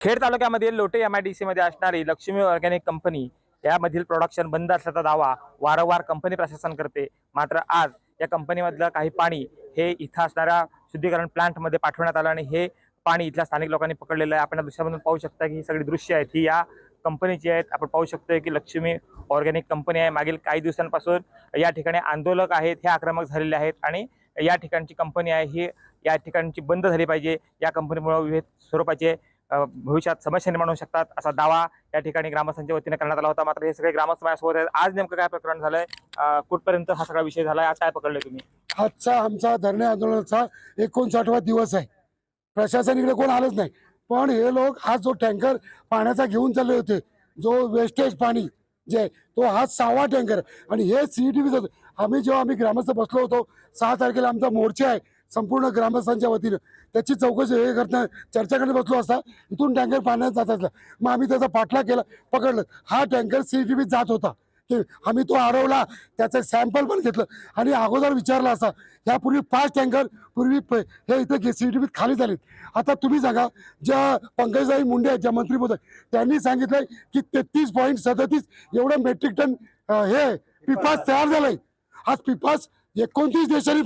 Khed तालुक्यामधील Lotay MIDC मध्ये असणारी Lakshmi organic company यामधील प्रोडक्शन बंद असल्याचा दावा वारंवार कंपनी प्रशासन करते। मात्र आज या कंपनीमधलं काही पाणी हे इथं असणाऱ्या शुद्धीकरण प्लांटमध्ये पाठवण्यात आलं आणि हे पाणी इथल्या स्थानिक लोकांनी पकडलेलं आहे। आपण दृश्यामधून पाहू शकता की ही सगळी दृश्य आहेत ही या कंपनीची आहेत। आपण पाहू शकतोय की लक्ष्मी ऑर्गॅनिक कंपनी आहे। मागील काही दिवसांपासून या ठिकाणी आंदोलक आहेत हे आक्रमक झालेले आहेत आणि या ठिकाणची कंपनी आहे ही या ठिकाणची बंद झाली पाहिजे। या कंपनीमुळे विविध स्वरूपाचे भविष्यात समस्या निर्माण होऊ शकतात असा दावा या ठिकाणी ग्रामस्थांच्या वतीने करण्यात आला होता। मात्र हे सगळे ग्रामस्थ माझ्यासोबत आहेत। आज नेमकं काय प्रकरण झालंय, कुठपर्यंत हा सगळा विषय झालाय, आज काय पकडलंय तुम्ही? आजचा आमचा धरणे आंदोलनाचा 59वा दिवस आहे। प्रशासन इकडे कोण आलंच नाही, पण हे लोक हा जो टँकर पाण्याचा घेऊन चालले होते, जो वेस्टेज पाणी जे तो हा 6वा टँकर आणि हे CETV आम्ही ग्रामस्थ बसलो होतो। 6 तारखेला आमचा मोर्चा आहे संपूर्ण ग्रामस्थांच्या वतीनं, त्याची चौकशी हे करता चर्चा करत बसलो असता इथून टँकर पाण्यात जात असला, मग आम्ही त्याचा पाठलाग केला, पकडलं। हा टँकर CETV जात होता, आम्ही तो अडवला, त्याचं सॅम्पल पण घेतलं आणि अगोदर विचारला असता। यापूर्वी 5 टँकर पूर्वी हे इथे CETV खाली झालेत। आता तुम्ही सांगा, ज्या पंकजाई मुंडे आहेत ज्या मंत्रिपद त्यांनी सांगितलंय की 33.37 एवढं मेट्रिक टन हे पिपास तयार झालंय। आज पिपास 29 देशांनी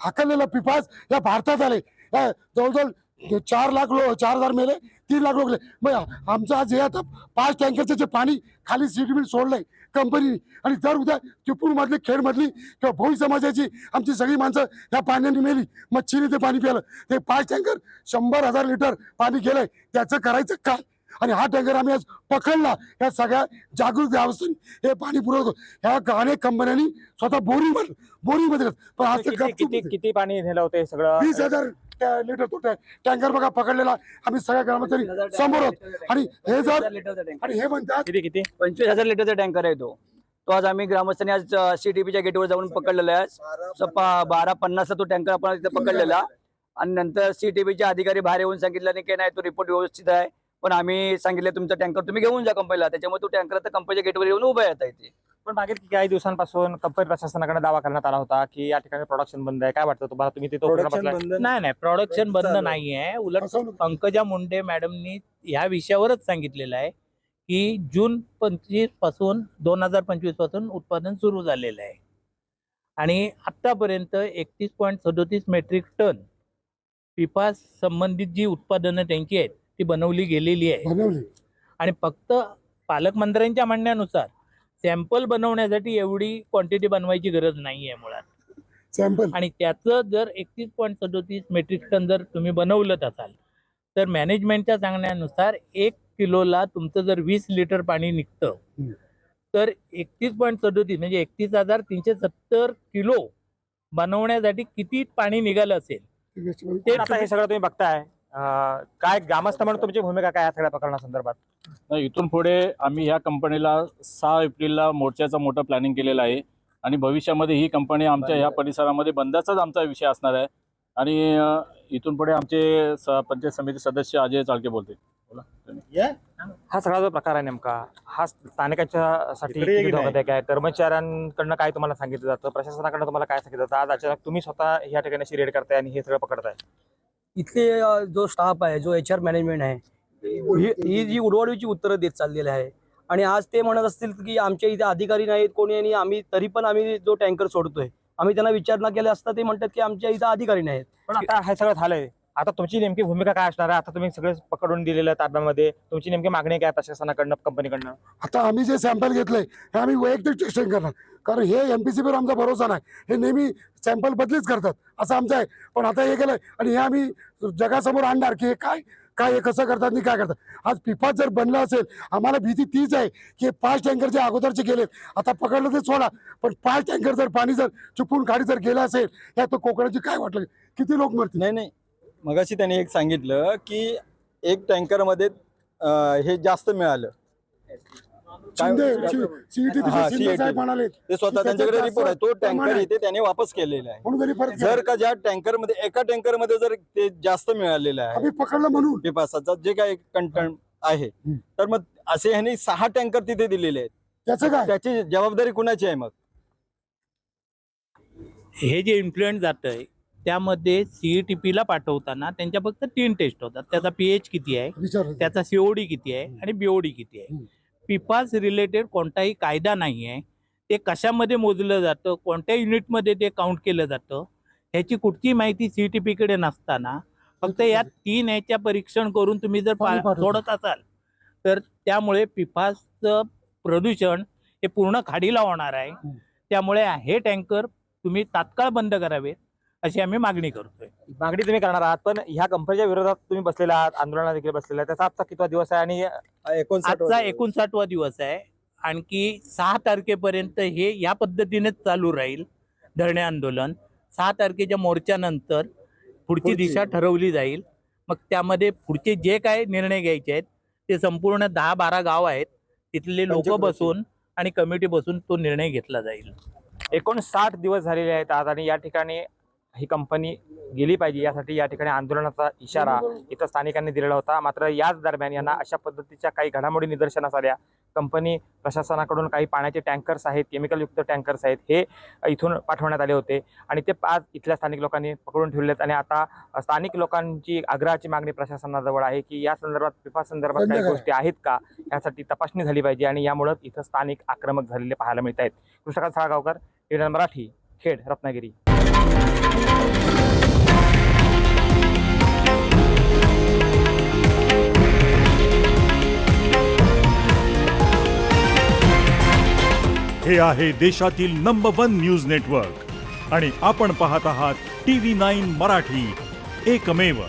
हाकललेला पिपास या भारतात आले। जवळजवळ 4,00,000 मेले, 3 लाख लोक गेले। मग आमचं आज हे आता 5 टँकरचं जे पाणी खाली CETV सोडलंय कंपनी, आणि जर उद्या चिपळूण मधली, खेड मधली किंवा भोई समाजाची आमची सगळी माणसं या पाण्याने मेली, मच्छीने ते पाणी प्यायलं, ते 5 टँकर 100,000 लिटर पाणी गेलंय, त्याचं करायचं काय? आणि हा टँकर आम्ही आज पकडला। या सगळ्या जागृत व्यवस्थेने हे पाणी पुरवतो। ह्या अनेक कंपन्यांनी स्वतः बोरिंग मध्ये पण आज किती पाणी नेलं होतं हे सगळं? 20,000 लिटर तो टँकर बघा पकडलेला आम्ही सगळ्या ग्रामस्थांनी समोर आहोत। आणि हे जर आणि हे म्हणतात किती 25,000 लिटरचा टँकर आहे तो आज आम्ही ग्रामस्थांनी आज CETVच्या गेटवर जाऊन पकडलेला आहे। 12:50 तो टँकर आपण इथे पकडलेला आणि नंतर CETVचे अधिकारी बाहेर येऊन सांगितलं की नाही तो रिपोर्ट व्यवस्थित आहे, पण आम्ही सांगितलं तुमचा टँकर तुम्ही घेऊन जा कंपनीला, त्याच्यामुळे तो टँकर आता कंपनीच्या गेटवर येऊन उभा आहे इथे। पण मागील काही दिवसांपासून कंपनी प्रशासनाकडे दावा करण्यात आला होता की या ठिकाणी प्रोडक्शन बंद आहे। काय वाटतं तुम्हाला? तुम्ही तिथे नाही, प्रोडक्शन बंद नाहीये। उलट पंकजा मुंडे मॅडमनी या विषयावरच सांगितलेलं आहे की जून 25 पासून 2025 पासून उत्पादन सुरू झालेलं आहे आणि आतापर्यंत 31.37 मेट्रिक टन पिपास संबंधित जी उत्पादनं त्यांची आहेत ती बनवली गेलेली आहे। आणि फक्त पालकमंत्र्यांच्या म्हणण्यानुसार सॅम्पल बनवण्यासाठी एवढी क्वांटिटी बनवायची गरज नाहीये मुळात सॅम्पल। आणि त्याचं जर 31.37 मेट्रिक टन जर तुम्ही बनवलं असाल तर मॅनेजमेंटच्या सांगण्यानुसार 1 किलोला तुमचं जर 20 लिटर पाणी निघतं तर 31.37 म्हणजे 31,370 किलो बनवण्यासाठी किती पाणी निघालं असेल ते आता हे सगळं तुम्ही बघताय, काय ग्रामस्थ म्हणून तुमची भूमिका काय या सगळ्या प्रकरणासंदर्भात? इथून पुढे आम्ही या कंपनीला 6 एप्रिलला मोर्चाचं मोठं प्लॅनिंग केलेलं आहे आणि भविष्यामध्ये ही कंपनी आमच्या ह्या परिसरामध्ये बंदाचाच आमचा विषय असणार आहे। आणि इथून पुढे आमचे पंचायत समिती सदस्य अजय चाळके बोलते। हा सगळा जो प्रकार आहे नेमका हा स्थानिकांच्यासाठी किती धोकादायक आहे? कर्मचाऱ्यांकडनं काय तुम्हाला सांगितलं जातं, प्रशासनाकडनं तुम्हाला काय सांगितलं जातं? आज अचानक तुम्ही स्वतः या ठिकाणी अशी रेड करताय आणि हे सगळं पकडताय। इथले जो स्टाफ आहे, जो HR मॅनेजमेंट आहे, ही जी उडवाडीची उत्तरं देत चाललेली आहे आणि आज ते म्हणत असतील की आमच्या इथे अधिकारी नाहीत कोणी, आणि आम्ही तरी पण आम्ही जो टँकर सोडतोय, आम्ही त्यांना विचारणा केला असता ते म्हणतात की आमच्या इथं अधिकारी नाहीत। पण आता हे सगळं झालंय, आता तुमची नेमकी भूमिका काय असणार आहे? आता तुम्ही सगळे पकडून दिलेलं ताब्यामध्ये, तुमची नेमकी मागणी काय प्रशासनाकडनं, कंपनीकडनं? आता आम्ही जे सॅम्पल घेतलंय हे आम्ही वैयक्तिक टेस्टिंग करणार, कारण हे MPC वर आमचा भरोसा नाही, हे नेहमी सॅम्पल बदलीच करतात असं आमचं आहे। पण आता हे केलंय आणि हे आम्ही जगासमोर आणणार की हे काय हे कसं करतात आणि काय करतात। आज पिपास जर बनलं असेल, आम्हाला भीती तीच आहे की 5 टँकर जे अगोदरचे गेलेत, आता पकडलं ते सोडा, पण 5 टँकर जर पाणी जर चुकून खाली जर गेलं असेल या तर कोकणाची काय वाटलं, किती लोक मरतील? नाही, मगाशी त्यांनी एक सांगितलं की 1 टँकर मध्ये हे जास्त मिळालं, ते स्वतः त्यांच्याकडे रिपोर्ट आहे, तो टँकर इथे त्याने वापस केलेला आहे। जर का ज्या टँकर मध्ये एका टँकर मध्ये जर ते जास्त मिळालेलं आहे पकडलं म्हणून पिपासाचा जे काही कंटेंट आहे, तर मग असे ह्यांनी 6 टँकर तिथे दिलेले आहेत, त्याचं काय? त्याची जबाबदारी कुणाची आहे? मग हे जे इन्फ्लुएन्स जात आहे त्यामध्ये CETP ला पाठवताना त्यांच्या फक्त 3 टेस्ट होतात. त्याचा pH किती आहे, विचार त्याचा COD किती आहे आणि BOD किती आहे. पिफास रिलेटेड कोणताही कायदा नाही आहे. ते कशामध्ये मोजलं जातं, कोणत्या युनिटमध्ये ते काउंट केलं जातं, ह्याची कुठची माहिती CETP कडे नसताना फक्त या 3 याच्या परीक्षण करून तुम्ही जर पाणी पाठवतो. सोडत असाल तर त्यामुळे पिफासचं प्रदूषण हे पूर्ण खाडीला होणार आहे. त्यामुळे हे टँकर तुम्ही तात्काळ बंद करावे अशी आम्ही मागणी करतोय. मागणी तुम्ही करणार आहात, पण ह्या कंपनीच्या विरोधात तुम्ही बसलेला आहात, आंदोलनात देखील बसलेला आहे. त्याचा आजचा कितवा दिवस आहे आणि 59 आजचा 59वा दिवस आहे. आणखी 6 तारखेपर्यंत हे या पद्धतीनेच चालू राहील धरणे आंदोलन. 6 तारखेच्या मोर्चानंतर पुढची दिशा ठरवली जाईल. मग त्यामध्ये पुढचे जे काय निर्णय घ्यायचे आहेत ते संपूर्ण 10-12 गाव आहेत तिथले लोक बसून आणि कमिटी बसून तो निर्णय घेतला जाईल. 59 दिवस झालेले आहेत आज, आणि या ठिकाणी ही कंपनी गेली पाहिजे यासाठी या ठिकाणी आंदोलनाचा इशारा इथं स्थानिकांनी दिलेला होता. मात्र याच दरम्यान यांना अशा पद्धतीच्या काही घडामोडी निदर्शनास आल्या. कंपनी प्रशासनाकडून काही पाण्याचे टँकर्स आहेत, केमिकलयुक्त टँकर्स आहेत, हे इथून पाठवण्यात आले होते आणि ते आज इथल्या स्थानिक लोकांनी पकडून ठेवलेत. आणि आता स्थानिक लोकांची आग्रहाची मागणी प्रशासनाजवळ आहे की या संदर्भात पिफास संदर्भात काही गोष्टी आहेत का यासाठी तपासणी झाली पाहिजे, आणि यामुळे इथं स्थानिक आक्रमक झालेले पाहायला मिळत आहेत. कृष्णकांत साळगावकर, टीव्ही मराठी, खेड, रत्नागिरी. हे आहे देशातील नंबर 1 न्यूज नेटवर्क आणि आपण पाहत आहात TV9 मराठी, एकमेव.